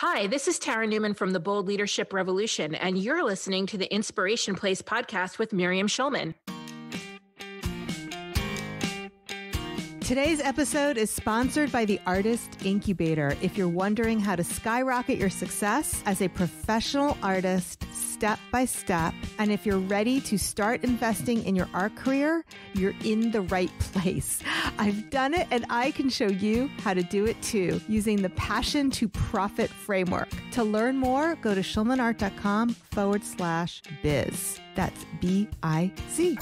Hi, this is Tara Newman from the Bold Leadership Revolution, and you're listening to the Inspiration Place podcast with Miriam Schulman. Today's episode is sponsored by the Artist Incubator. If you're wondering how to skyrocket your success as a professional artist step by step, and if you're ready to start investing in your art career, you're in the right place. I've done it and I can show you how to do it too using the Passion to Profit framework. To learn more, go to schulmanart.com/biz. That's B-I-Z.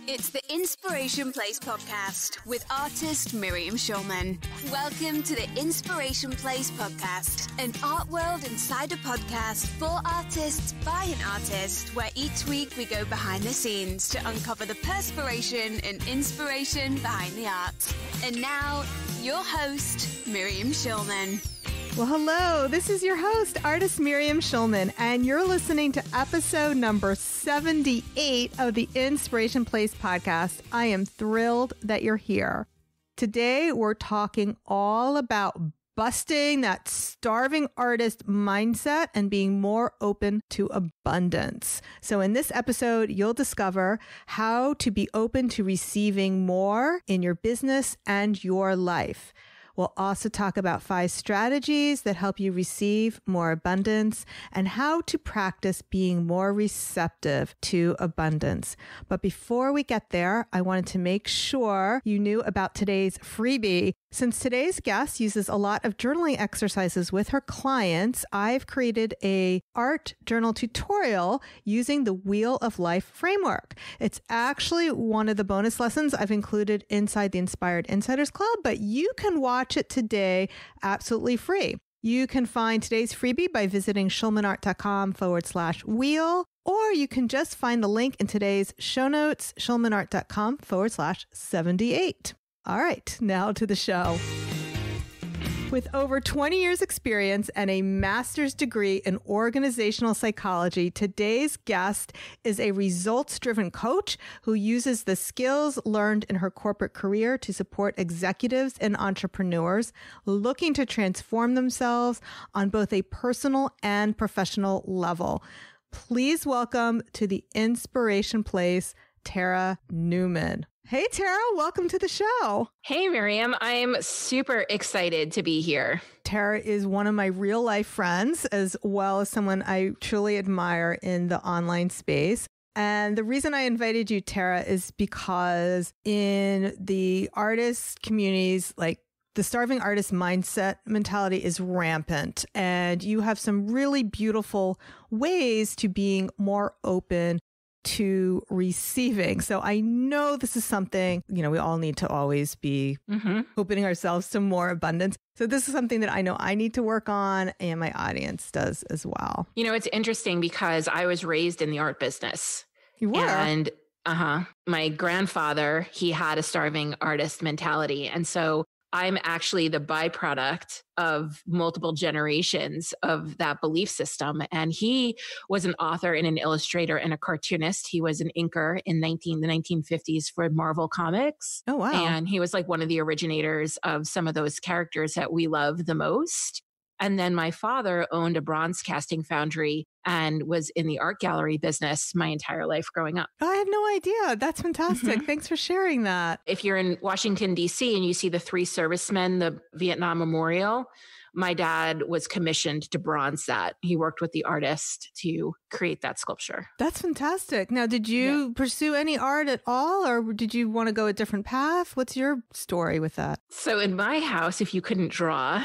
It's the Inspiration Place podcast with artist Miriam Schulman. Welcome to the Inspiration Place podcast, an art world insider podcast for artists by an artist, where each week we go behind the scenes to uncover the perspiration and inspiration behind the art. And now, your host, Miriam Schulman. Well, hello, this is your host, artist Miriam Schulman, and you're listening to episode number 78 of the Inspiration Place podcast. I am thrilled that you're here. Today, we're talking all about busting that starving artist mindset and being more open to abundance. So in this episode, you'll discover how to be open to receiving more in your business and your life. We'll also talk about 5 strategies that help you receive more abundance and how to practice being more receptive to abundance. But before we get there, I wanted to make sure you knew about today's freebie. Since today's guest uses a lot of journaling exercises with her clients, I've created a art journal tutorial using the Wheel of Life framework. It's actually one of the bonus lessons I've included inside the Inspired Insiders Club, but you can watch it today absolutely free. You can find today's freebie by visiting schulmanart.com/wheel, or you can just find the link in today's show notes, schulmanart.com/78. All right, now to the show. With over 20 years experience and a master's degree in organizational psychology, today's guest is a results-driven coach who uses the skills learned in her corporate career to support executives and entrepreneurs looking to transform themselves on both a personal and professional level. Please welcome to the Inspiration Place, Tara Newman. Hey, Tara, welcome to the show. Hey, Miriam. I'm super excited to be here. Tara is one of my real life friends, as well as someone I truly admire in the online space. And the reason I invited you, Tara, is because in the artist communities, like the starving artist mindset mentality is rampant. And you have some really beautiful ways to being more open to receiving. So I know this is something, we all need to always be opening ourselves to more abundance. So this is something that I know I need to work on, and my audience does as well. It's interesting because I was raised in the art business. You were? And my grandfather, he had a starving artist mentality. And so I'm actually the byproduct of multiple generations of that belief system. And he was an author and an illustrator and a cartoonist. He was an inker in the 1950s for Marvel Comics. Oh, wow. And he was like one of the originators of some of those characters that we love the most. And then my father owned a bronze casting foundry and was in the art gallery business my entire life growing up. I had no idea. That's fantastic. Thanks for sharing that. If you're in Washington, D.C. and you see the 3 servicemen, the Vietnam Memorial, my dad was commissioned to bronze that. He worked with the artist to create that sculpture. That's fantastic. Now, did you pursue any art at all, or did you want to go a different path? What's your story with that? So in my house, if you couldn't draw,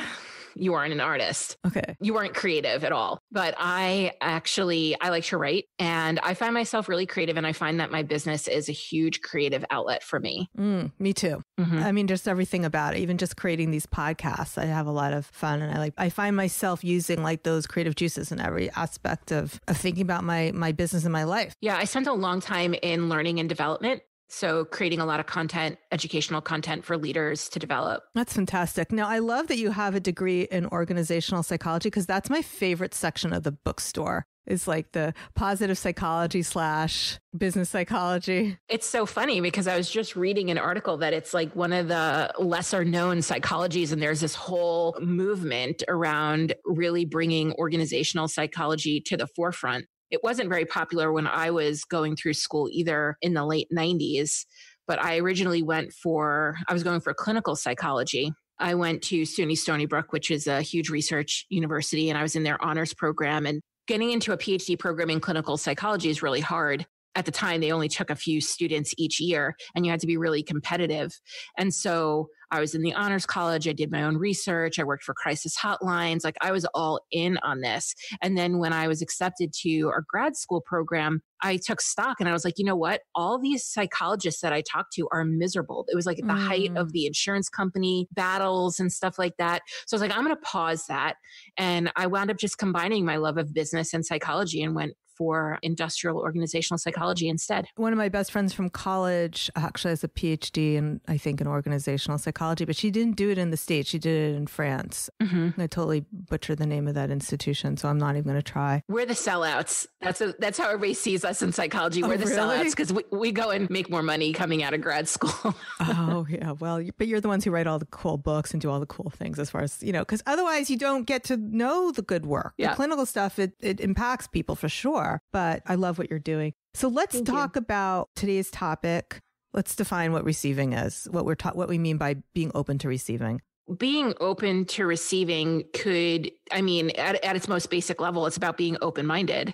you weren't an artist. Okay. You weren't creative at all. But I like to write, and I find myself really creative, and I find that my business is a huge creative outlet for me. Me too. I mean, just everything about it, even just creating these podcasts, I have a lot of fun, and I find myself using like those creative juices in every aspect of thinking about my business and my life. Yeah. I spent a long time in learning and development. So creating a lot of content, educational content for leaders to develop. That's fantastic. Now, I love that you have a degree in organizational psychology because that's my favorite section of the bookstore. is like the positive psychology / business psychology. It's so funny because I was just reading an article that it's like one of the lesser known psychologies. And there's this whole movement around really bringing organizational psychology to the forefront. It wasn't very popular when I was going through school either in the late 90s, but I originally I was going for clinical psychology. I went to SUNY Stony Brook, which is a huge research university, and I was in their honors program. And getting into a PhD program in clinical psychology is really hard. At the time, they only took a few students each year, and you had to be really competitive. And so I was in the honors college. I did my own research. I worked for crisis hotlines. Like I was all in on this. And then when I was accepted to our grad school program, I took stock and I was like, you know what? All these psychologists that I talked to are miserable. It was like at the height of the insurance company battles and stuff like that. So I was like, I'm going to pause that. And I wound up just combining my love of business and psychology and went for industrial organizational psychology instead. One of my best friends from college actually has a PhD in, I think, in organizational psychology, but she didn't do it in the States. She did it in France. I totally butchered the name of that institution, so I'm not even going to try. We're the sellouts. That's how everybody sees us in psychology. We're the sellouts because we go and make more money coming out of grad school. Oh, yeah. Well, but you're the ones who write all the cool books and do all the cool things as far as, because otherwise you don't get to know the good work. Yeah. The clinical stuff, it impacts people for sure. But I love what you're doing. So let's talk about today's topic. Let's define what receiving is, what we mean by being open to receiving. Being open to receiving at its most basic level, it's about being open-minded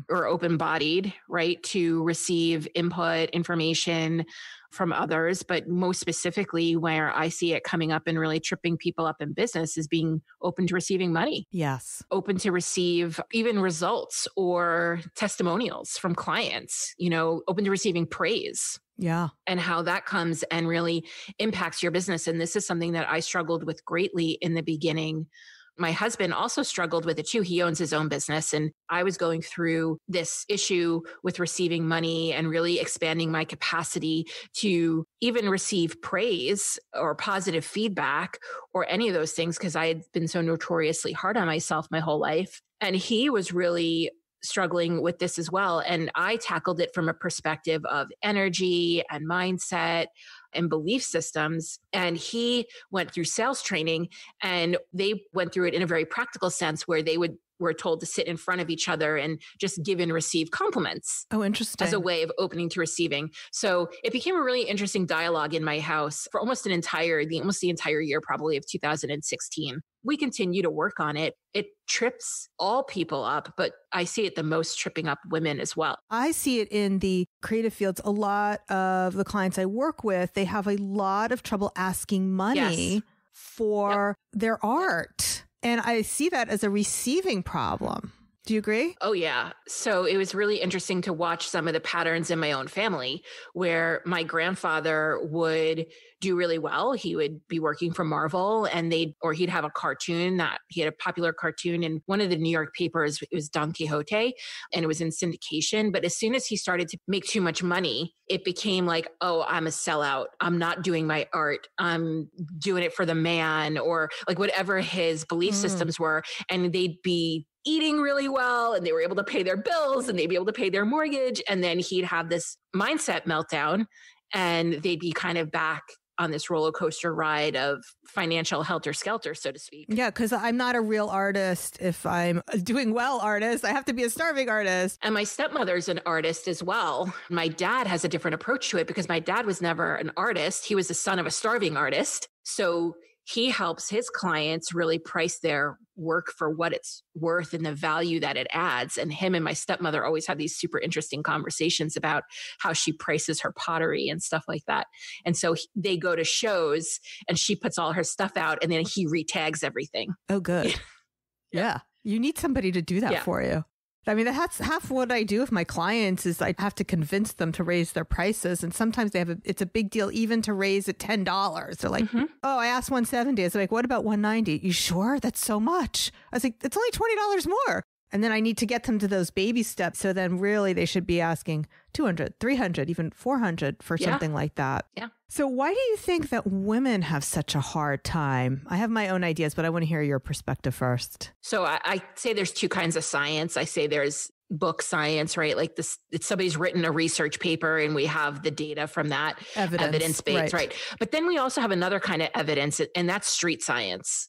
or open-bodied, right? To receive input, information from others. But most specifically, where I see it coming up and really tripping people up in business is being open to receiving money. Yes. Open to receive even results or testimonials from clients, open to receiving praise. Yeah. And how that comes and really impacts your business. And this is something that I struggled with greatly in the beginning. My husband also struggled with it too. He owns his own business. And I was going through this issue with receiving money and really expanding my capacity to even receive praise or positive feedback or any of those things because I had been so notoriously hard on myself my whole life. And he was really struggling with this as well. And I tackled it from a perspective of energy and mindset and belief systems. And he went through sales training and they went through it in a very practical sense where they were told to sit in front of each other and just give and receive compliments. Oh, interesting. As a way of opening to receiving. So it became a really interesting dialogue in my house for almost the entire year, probably of 2016. We continue to work on it. It trips all people up, but I see it the most tripping up women as well. I see it in the creative fields. A lot of the clients I work with, they have a lot of trouble asking money for their art. And I see that as a receiving problem. Do you agree? Oh, yeah. So it was really interesting to watch some of the patterns in my own family where my grandfather would do really well. He would be working for Marvel and he'd have a cartoon that he had a popular cartoon in one of the New York papers. It was Don Quixote and it was in syndication. But as soon as he started to make too much money, it became like, oh, I'm a sellout. I'm not doing my art. I'm doing it for the man or like whatever his belief systems were. And they'd be eating really well and they were able to pay their bills and they'd be able to pay their mortgage. And then he'd have this mindset meltdown and they'd be kind of back on this roller coaster ride of financial helter-skelter, so to speak. Yeah, because I'm not a real artist. If I'm doing well artist, I have to be a starving artist. And my stepmother's an artist as well. My dad has a different approach to it because my dad was never an artist. He was the son of a starving artist. So he helps his clients really price their work for what it's worth and the value that it adds. And him and my stepmother always have these super interesting conversations about how she prices her pottery and stuff like that. And so they go to shows and she puts all her stuff out and then he retags everything. Oh, good. Yeah. You need somebody to do that for you. I mean, that's half what I do with my clients is I have to convince them to raise their prices. And sometimes it's a big deal even to raise it $10. They're like, oh, I asked $170. It's like, what about $190? You sure? That's so much. I was like, it's only $20 more. And then I need to get them to those baby steps. So then really they should be asking 200, 300, even 400 for something like that. Yeah. So why do you think that women have such a hard time? I have my own ideas, but I want to hear your perspective first. So I say there's two kinds of science. I say there's book science, right? Like this, somebody's written a research paper and we have the data from that, evidence-based, right? But then we also have another kind of evidence, and that's street science.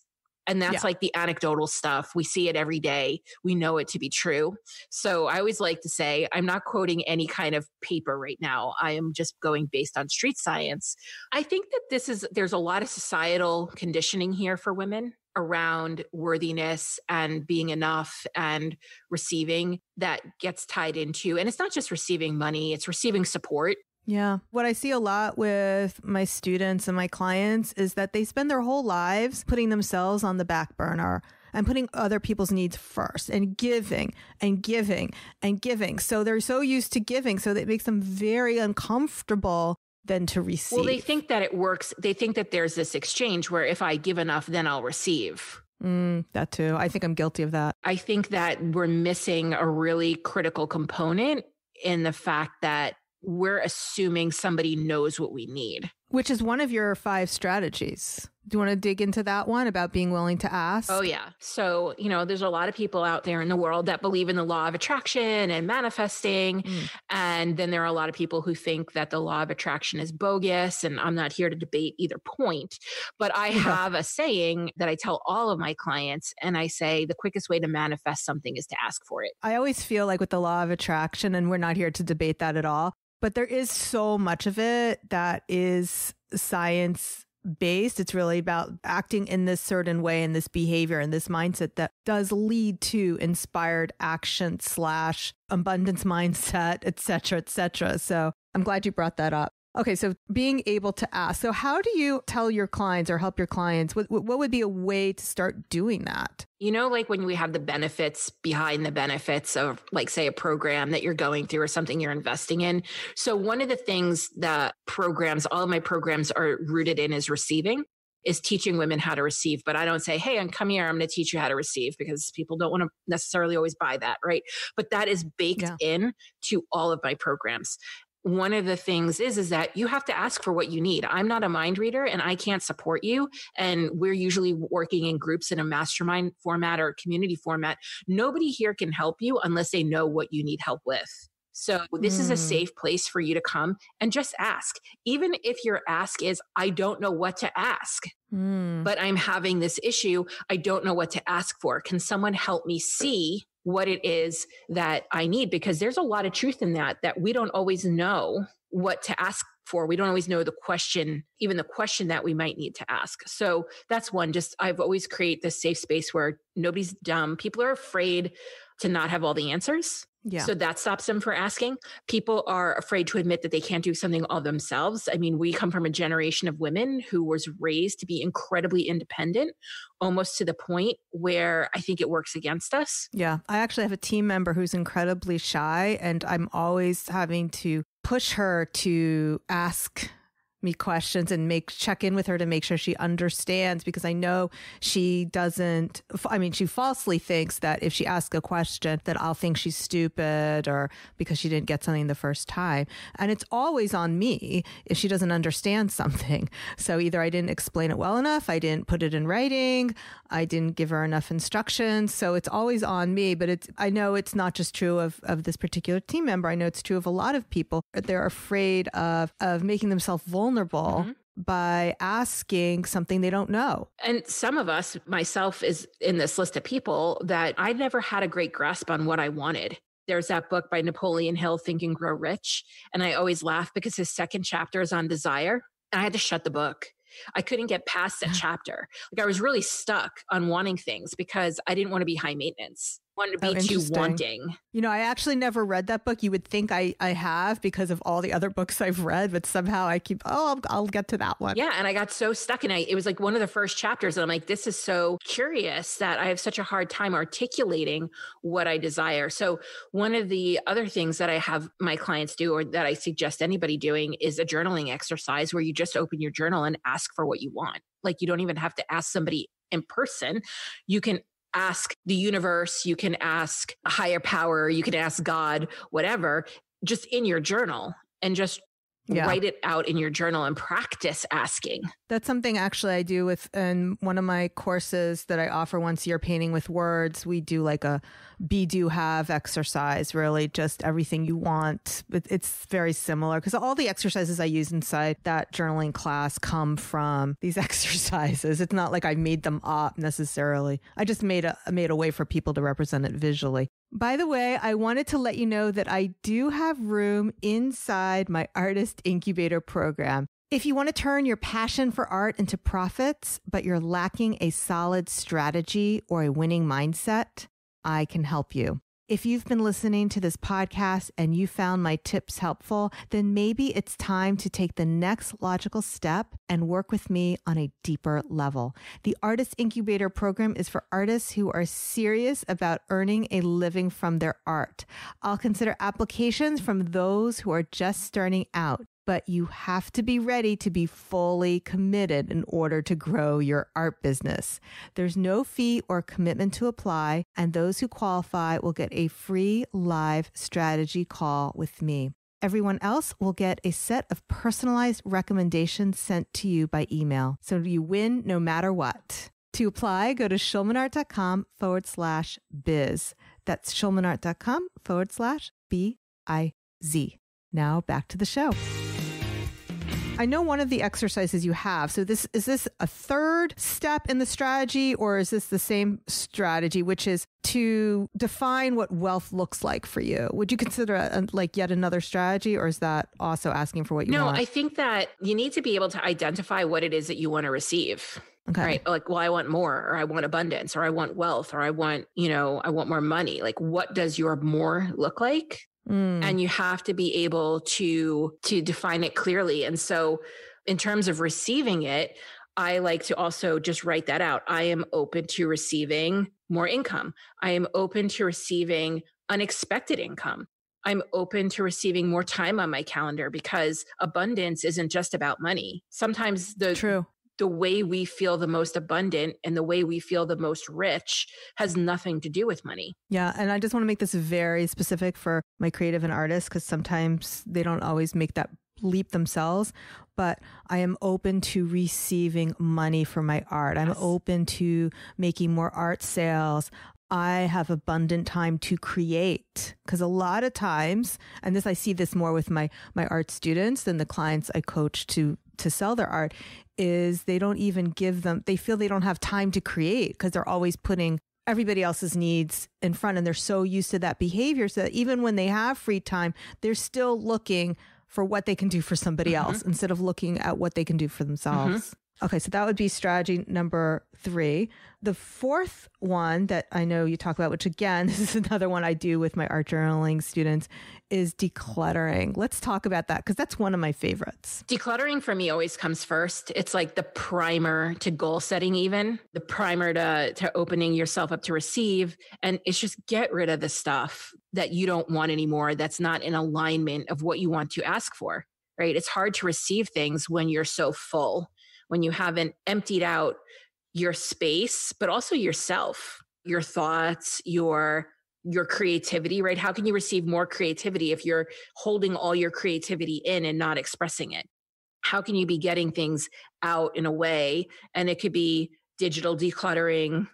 And that's like the anecdotal stuff. We see it every day. We know it to be true. So I always like to say, I'm not quoting any kind of paper right now. I am just going based on street science. I think that there's a lot of societal conditioning here for women around worthiness and being enough and receiving that gets tied into, and it's not just receiving money, it's receiving support. Yeah. What I see a lot with my students and my clients is that they spend their whole lives putting themselves on the back burner and putting other people's needs first and giving and giving and giving. So they're so used to giving, so that it makes them very uncomfortable then to receive. Well, they think that it works. They think that there's this exchange where if I give enough, then I'll receive. That too. I think I'm guilty of that. I think that we're missing a really critical component in the fact that we're assuming somebody knows what we need. Which is one of your 5 strategies. Do you want to dig into that one about being willing to ask? Oh, yeah. So, there's a lot of people out there in the world that believe in the law of attraction and manifesting. And then there are a lot of people who think that the law of attraction is bogus. And I'm not here to debate either point. But I have a saying that I tell all of my clients. And I say the quickest way to manifest something is to ask for it. I always feel like with the law of attraction, and we're not here to debate that at all, but there is so much of it that is science based. It's really about acting in this certain way, in this behavior, and this mindset that does lead to inspired action / abundance mindset, et cetera, et cetera. So I'm glad you brought that up. Okay, so being able to ask. So how do you tell your clients or help your clients? What would be a way to start doing that? Like when we have the benefits behind the benefits of, like, say, a program that you're going through or something you're investing in. So one of the things that all of my programs are rooted in is receiving, is teaching women how to receive. But I don't say, hey, come here, I'm going to teach you how to receive, because people don't want to necessarily always buy that, right? But that is baked in to all of my programs. One of the things is that you have to ask for what you need. I'm not a mind reader and I can't support you. And we're usually working in groups in a mastermind format or community format. Nobody here can help you unless they know what you need help with. So this is a safe place for you to come and just ask. Even if your ask is, I don't know what to ask, but I'm having this issue. I don't know what to ask for. Can someone help me see what it is that I need? Because there's a lot of truth in that we don't always know what to ask for. We don't always know the question, even the question that we might need to ask. So that's one. I've always created this safe space where nobody's dumb. People are afraid to not have all the answers. Yeah. So that stops them from asking. People are afraid to admit that they can't do something all themselves. I mean, we come from a generation of women who was raised to be incredibly independent, almost to the point where I think it works against us. Yeah. I actually have a team member who's incredibly shy, and I'm always having to push her to ask me questions and check in with her to make sure she understands, because I know she falsely thinks that if she asks a question that I'll think she's stupid or because she didn't get something the first time. And it's always on me if she doesn't understand something. So either I didn't explain it well enough, I didn't put it in writing, I didn't give her enough instructions. So it's always on me, but I know it's not just true of this particular team member. I know it's true of a lot of people. They're afraid of making themselves vulnerable by asking something they don't know. And some of us, myself is in this list of people, that I never had a great grasp on what I wanted. There's that book by Napoleon Hill, Think and Grow Rich. And I always laugh because his second chapter is on desire. And I had to shut the book. I couldn't get past that chapter. Like, I was really stuck on wanting things because I didn't want to be high maintenance. Wanted to be too wanting. I actually never read that book. You would think I have because of all the other books I've read, but somehow I keep, I'll get to that one. Yeah. And I got so stuck, and it was like one of the first chapters, and I'm like, this is so curious that I have such a hard time articulating what I desire. So one of the other things that I have my clients do, or that I suggest anybody doing, is a journaling exercise where you just open your journal and ask for what you want. Like, you don't even have to ask somebody in person. You can ask the universe, you can ask a higher power, you can ask God, whatever, just in your journal and just write it out in your journal and practice asking. That's something actually I do in one of my courses that I offer once a year, Painting with Words. We do like a be, do, have exercise, really just everything you want. It's very similar because all the exercises I use inside that journaling class come from these exercises. It's not like I made them up necessarily. I just made a way for people to represent it visually. By the way, I wanted to let you know that I do have room inside my Artist Incubator program. If you want to turn your passion for art into profits, but you're lacking a solid strategy or a winning mindset, I can help you. If you've been listening to this podcast and you found my tips helpful, then maybe it's time to take the next logical step and work with me on a deeper level. The Artist Incubator program is for artists who are serious about earning a living from their art. I'll consider applications from those who are just starting out, but you have to be ready to be fully committed in order to grow your art business. There's no fee or commitment to apply, and those who qualify will get a free live strategy call with me. Everyone else will get a set of personalized recommendations sent to you by email, so you win no matter what. To apply, go to schulmanart.com/biz. That's schulmanart.com/BIZ. Now back to the show. I know one of the exercises you have. So is this a third step in the strategy, or is this the same strategy, which is to define what wealth looks like for you? Would you consider like yet another strategy, or is that also asking for what you want? No, I think that you need to be able to identify what it is that you want to receive. Okay. Right. Like, well, I want more, or I want abundance, or I want wealth, or I want more money. Like, what does your more look like? And you have to be able to define it clearly. And so in terms of receiving it, I like to also just write that out. I am open to receiving more income. I am open to receiving unexpected income. I'm open to receiving more time on my calendar, because abundance isn't just about money. Sometimes the way we feel the most abundant and the way we feel the most rich has nothing to do with money. Yeah. And I just want to make this very specific for my creative and artists, because sometimes they don't always make that leap themselves. But I am open to receiving money for my art. I'm open to making more art sales. I have abundant time to create, because a lot of times, and I see this more with my art students than the clients I coach to sell their art, is they don't even they feel they don't have time to create because they're always putting everybody else's needs in front, and they're so used to that behavior, so that even when they have free time, they're still looking for what they can do for somebody else instead of looking at what they can do for themselves. Okay, so that would be strategy number 3. The fourth one that I know you talk about, which again, this is another one I do with my art journaling students, is decluttering. Let's talk about that, because that's one of my favorites. Decluttering for me always comes first. It's like the primer to goal setting, even the primer to opening yourself up to receive. And it's just get rid of the stuff that you don't want anymore, that's not in alignment of what you want to ask for, right? It's hard to receive things when you're so full, when you haven't emptied out your space, but also yourself, your thoughts, your creativity, right? How can you receive more creativity if you're holding all your creativity in and not expressing it? How can you be getting things out in a way? And it could be digital decluttering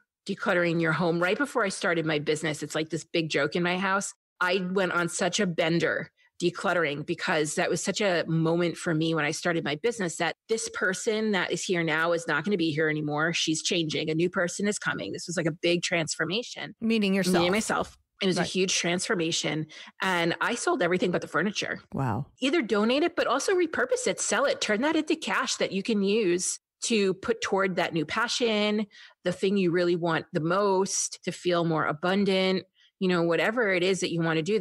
your home. Right before I started my business, it's like this big joke in my house. I went on such a bender decluttering, because that was such a moment for me when I started my business, that this person that is here now is not going to be here anymore. She's changing. A new person is coming. This was like a big transformation. Meaning yourself. Meaning myself. It was a huge transformation. And I sold everything but the furniture. Wow. Either donate it, but also repurpose it, sell it, turn that into cash that you can use to put toward that new passion, the thing you really want the most, to feel more abundant. Whatever it is that you want to do,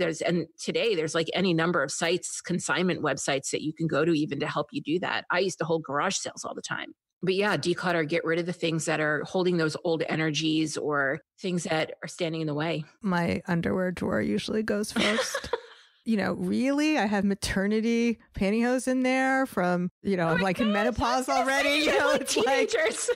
today there's like any number of sites, consignment websites that you can go to even to help you do that. I used to hold garage sales all the time. But yeah, declutter, get rid of the things that are holding those old energies or things that are standing in the way. My underwear drawer usually goes first. Really, I have maternity pantyhose in there from, I'm like in menopause already. Like teenagers.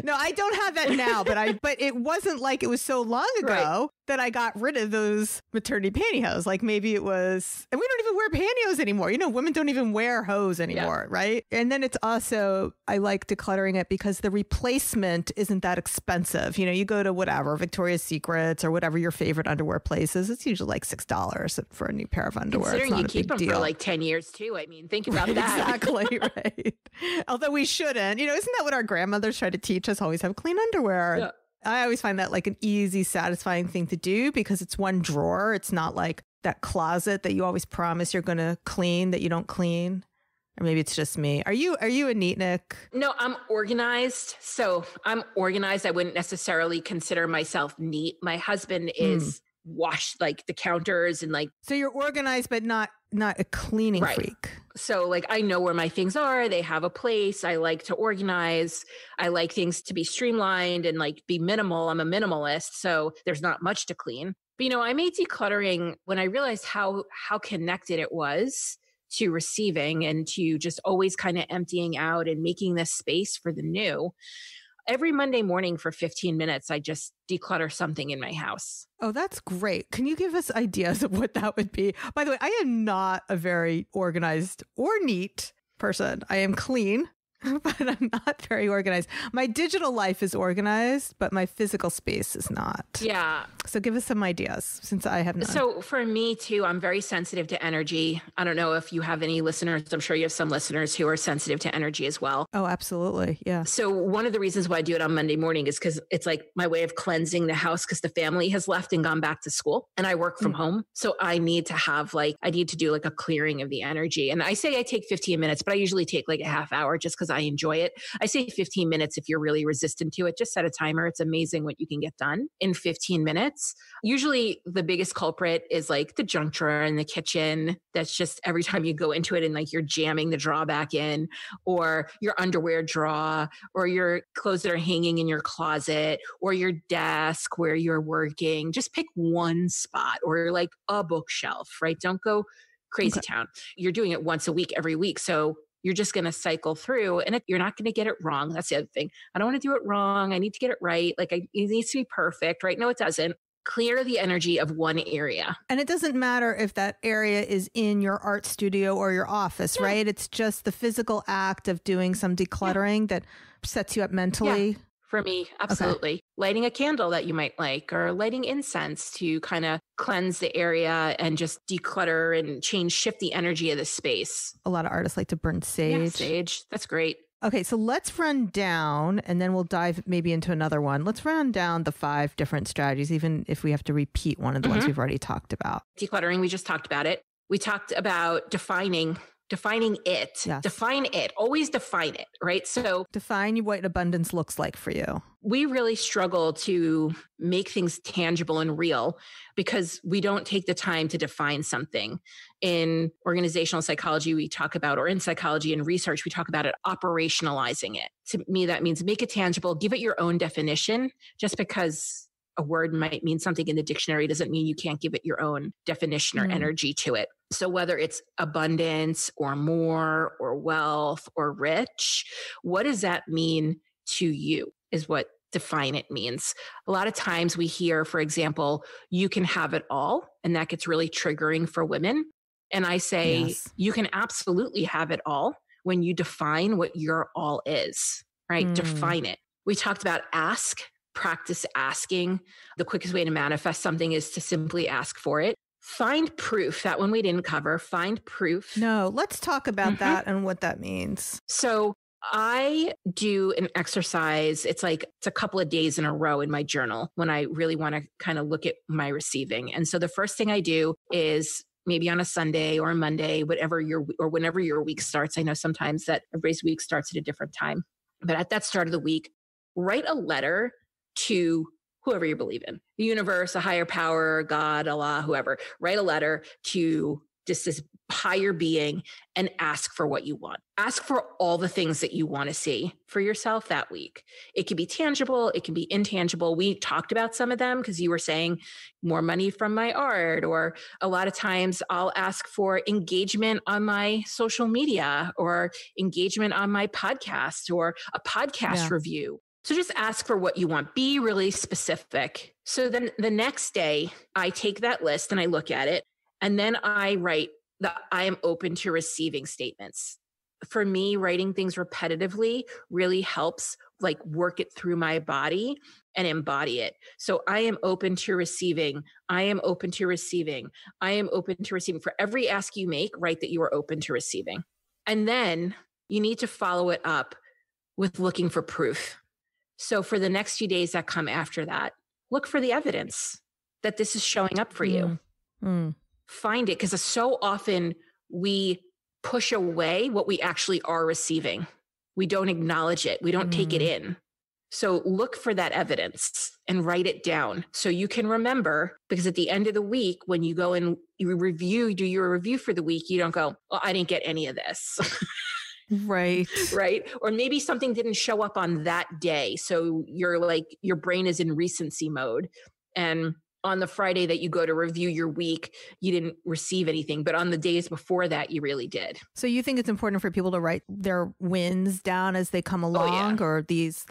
No, I don't have that now, but it wasn't like it was so long ago that I got rid of those maternity pantyhose. Like maybe it was, and we don't even wear pantyhose anymore. You know, women don't even wear hose anymore, right? And then it's also, I like decluttering it because the replacement isn't that expensive. You know, you go to whatever, Victoria's Secrets or whatever your favorite underwear place is. It's usually like $6 for a new pair of underwear. Considering it's not you a keep big them deal. for like 10 years too. I mean, think about that. Exactly, right. Although we shouldn't. You know, isn't that what our grandmothers try to teach us? Always have clean underwear. Yeah. I always find that like an easy, satisfying thing to do because it's one drawer. It's not like that closet that you always promise you're going to clean that you don't clean. Or maybe it's just me. Are you a neatnik? No, I'm organized. So I'm organized. I wouldn't necessarily consider myself neat. My husband is washed like the counters and like. So you're organized, but not a cleaning freak. So like I know where my things are. They have a place. I like to organize. I like things to be streamlined and like be minimal. I'm a minimalist. So there's not much to clean. But, you know, I made decluttering when I realized how connected it was to receiving and to just always kind of emptying out and making this space for the new. Every Monday morning for 15 minutes, I just declutter something in my house. Oh, that's great. Can you give us ideas of what that would be? By the way, I am not a very organized or neat person. I am clean, but I'm not very organized. My digital life is organized, but my physical space is not. Yeah. So give us some ideas since I have none. So for me too, I'm very sensitive to energy. I don't know if you have any listeners. I'm sure you have some listeners who are sensitive to energy as well. Oh, absolutely. Yeah. So one of the reasons why I do it on Monday morning is because it's like my way of cleansing the house because the family has left and gone back to school and I work from home. So I need to do like a clearing of the energy. And I say I take 15 minutes, but I usually take like a half hour just because I enjoy it. I say 15 minutes if you're really resistant to it. Just set a timer. It's amazing what you can get done in 15 minutes. Usually the biggest culprit is like the junk drawer in the kitchen. That's just every time you go into it and like you're jamming the drawer back in, or your underwear drawer, or your clothes that are hanging in your closet, or your desk where you're working. Just pick one spot, or like a bookshelf, right? Don't go crazy town. You're doing it once a week, every week. So you're just going to cycle through and you're not going to get it wrong. That's the other thing. I don't want to do it wrong. I need to get it right. Like it needs to be perfect, right? No, it doesn't. Clear the energy of one area. And it doesn't matter if that area is in your art studio or your office, right? It's just the physical act of doing some decluttering that sets you up mentally. Yeah. For me, absolutely. Okay. Lighting a candle that you might like, or lighting incense to kind of cleanse the area and just declutter and shift the energy of the space. A lot of artists like to burn sage. Yeah, sage. That's great. Okay, so let's run down, and then we'll dive maybe into another one. Let's run down the 5 different strategies, even if we have to repeat one of the ones we've already talked about. Decluttering, we just talked about it. We talked about defining it. Yes. Define it. Always define it, right? So define what abundance looks like for you. We really struggle to make things tangible and real because we don't take the time to define something. In organizational psychology, we talk about, or in psychology and research, we talk about it operationalizing it. To me, that means make it tangible, give it your own definition. Just because a word might mean something in the dictionary doesn't mean you can't give it your own definition or energy to it. So whether it's abundance or more or wealth or rich, what does that mean to you is what define it means. A lot of times we hear, for example, you can have it all, and that gets really triggering for women. And I say, you can absolutely have it all when you define what your all is, right? Define it. We talked about practice asking. The quickest way to manifest something is to simply ask for it. Find proof. That one we didn't cover. Find proof. No, let's talk about that and what that means. So I do an exercise. It's a couple of days in a row in my journal when I really want to kind of look at my receiving. And so the first thing I do is maybe on a Sunday or a Monday, whenever your week starts. I know sometimes that everybody's week starts at a different time, but at that start of the week, write a letter to whoever you believe in, the universe, a higher power, God, Allah, whoever. Write a letter to just this higher being and ask for what you want. Ask for all the things that you want to see for yourself that week. It can be tangible. It can be intangible. We talked about some of them because you were saying more money from my art, or a lot of times I'll ask for engagement on my social media or engagement on my podcast or a podcast review. So just ask for what you want. Be really specific. So then the next day I take that list and I look at it, and then I write that I am open to receiving statements. For me, writing things repetitively really helps like work it through my body and embody it. So I am open to receiving. I am open to receiving. I am open to receiving. For every ask you make, write that you are open to receiving. And then you need to follow it up with looking for proof. So for the next few days that come after that, look for the evidence that this is showing up for you. Find it, because so often we push away what we actually are receiving. We don't acknowledge it. We don't take it in. So look for that evidence and write it down so you can remember, because at the end of the week, when you go and you review, do your review for the week, you don't go, well, I didn't get any of this. Right. Right. Or maybe something didn't show up on that day. So you're like, your brain is in recency mode. And on the Friday that you go to review your week, you didn't receive anything, but on the days before that, you really did. So you think it's important for people to write their wins down as they come along, or these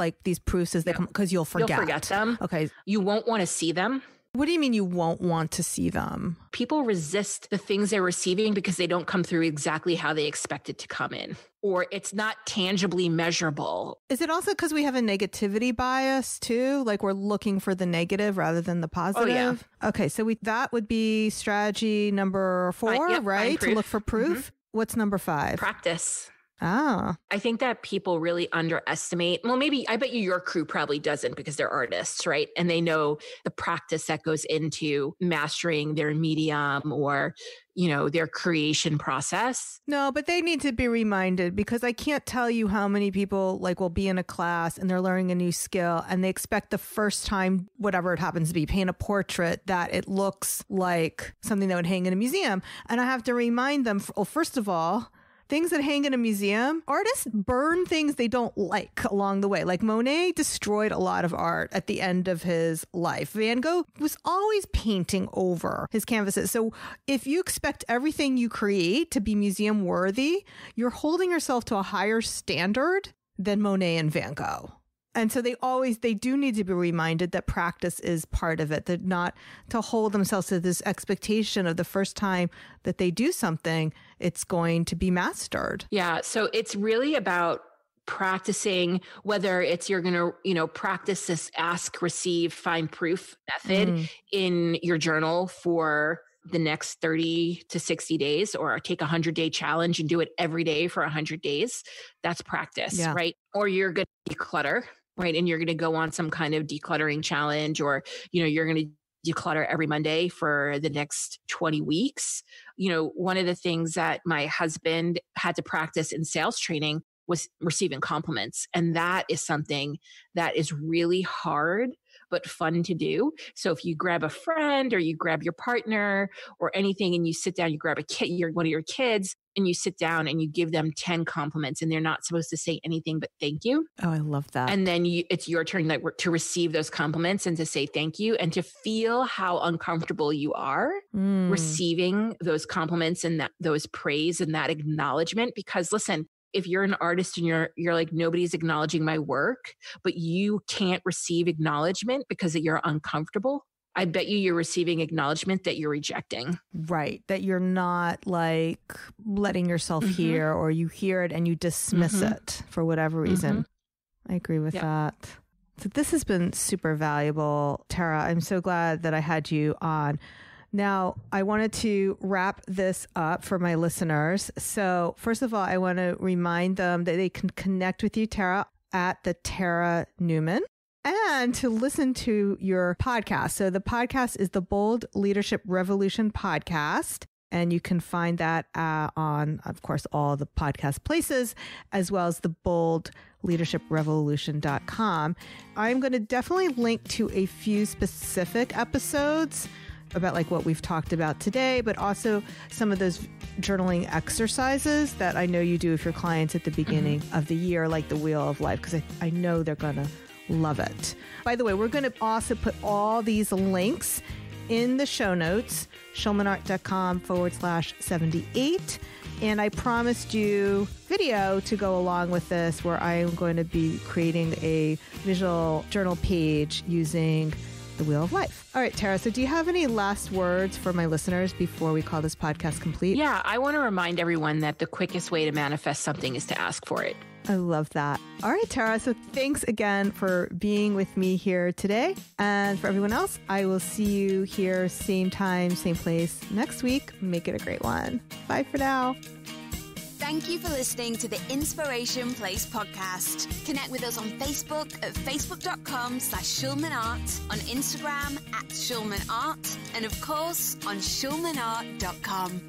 proofs as they come, because you'll forget. You'll forget them. Okay. You won't want to see them. What do you mean you won't want to see them? People resist the things they're receiving because they don't come through exactly how they expect it to come in, or it's not tangibly measurable. Is it also because we have a negativity bias too? Like we're looking for the negative rather than the positive? Oh, yeah. Okay. So that would be strategy number 4, right? To look for proof. What's number 5? Practice. Ah. I think that people really underestimate. Well, maybe I bet you your crew probably doesn't, because they're artists, right? And they know the practice that goes into mastering their medium or, their creation process. No, but they need to be reminded, because I can't tell you how many people will be in a class and they're learning a new skill and they expect the first time, whatever it happens to be, paint a portrait, that it looks like something that would hang in a museum. And I have to remind them, well, first of all, things that hang in a museum, artists burn things they don't like along the way. Like Monet destroyed a lot of art at the end of his life. Van Gogh was always painting over his canvases. So if you expect everything you create to be museum worthy, you're holding yourself to a higher standard than Monet and Van Gogh. And so they do need to be reminded that practice is part of it, that not to hold themselves to this expectation of the first time that they do something, it's going to be mastered. Yeah. So it's really about practicing, whether it's you're going to, practice this ask, receive, find proof method in your journal for the next 30 to 60 days, or take a 100-day challenge and do it every day for 100 days. That's practice, right? Or you're going to declutter. Right. And you're going to go on some kind of decluttering challenge, or, you're going to declutter every Monday for the next 20 weeks. One of the things that my husband had to practice in sales training was receiving compliments. And that is something that is really hard, but fun to do. So if you grab a friend or you grab your partner or anything and you sit down, you grab one of your kids, and you sit down and you give them 10 compliments, and they're not supposed to say anything but thank you. Oh, I love that. And then it's your turn to receive those compliments and to say thank you, and to feel how uncomfortable you are receiving those compliments and those praise and that acknowledgement. Because listen, if you're an artist and you're like, nobody's acknowledging my work, but you can't receive acknowledgement because you're uncomfortable, I bet you're receiving acknowledgement that you're rejecting. Right. That you're not letting yourself hear, or you hear it and you dismiss it for whatever reason. I agree with that. So this has been super valuable, Tara. I'm so glad that I had you on. Now, I wanted to wrap this up for my listeners. So first of all, I want to remind them that they can connect with you, Tara, at the Tara Newman, and to listen to your podcast. So the podcast is the Bold Leadership Revolution podcast. And you can find that on, of course, all the podcast places, as well as the boldleadershiprevolution.com. I'm going to definitely link to a few specific episodes about what we've talked about today, but also some of those journaling exercises that I know you do with your clients at the beginning of the year, like the Wheel of Life, because I know they're going to love it. By the way, we're going to also put all these links in the show notes, schulmanart.com/78. And I promised you video to go along with this, where I am going to be creating a visual journal page using the Wheel of Life. All right, Tara, so do you have any last words for my listeners before we call this podcast complete? Yeah, I want to remind everyone that the quickest way to manifest something is to ask for it. I love that. All right, Tara. So thanks again for being with me here today. And for everyone else, I will see you here same time, same place next week. Make it a great one. Bye for now. Thank you for listening to the Inspiration Place podcast. Connect with us on Facebook at facebook.com/SchulmanArt, on Instagram @SchulmanArt, and of course on schulmanart.com.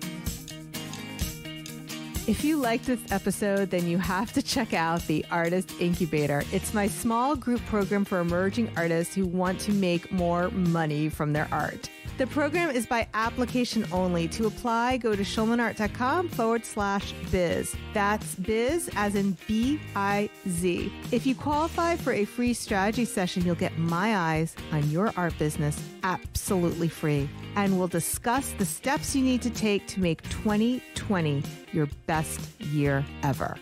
If you liked this episode, then you have to check out the Artist Incubator. It's my small group program for emerging artists who want to make more money from their art. The program is by application only. To apply, go to schulmanart.com/biz. That's biz as in B-I-Z. If you qualify for a free strategy session, you'll get my eyes on your art business absolutely free. And we'll discuss the steps you need to take to make 2020 your best year ever.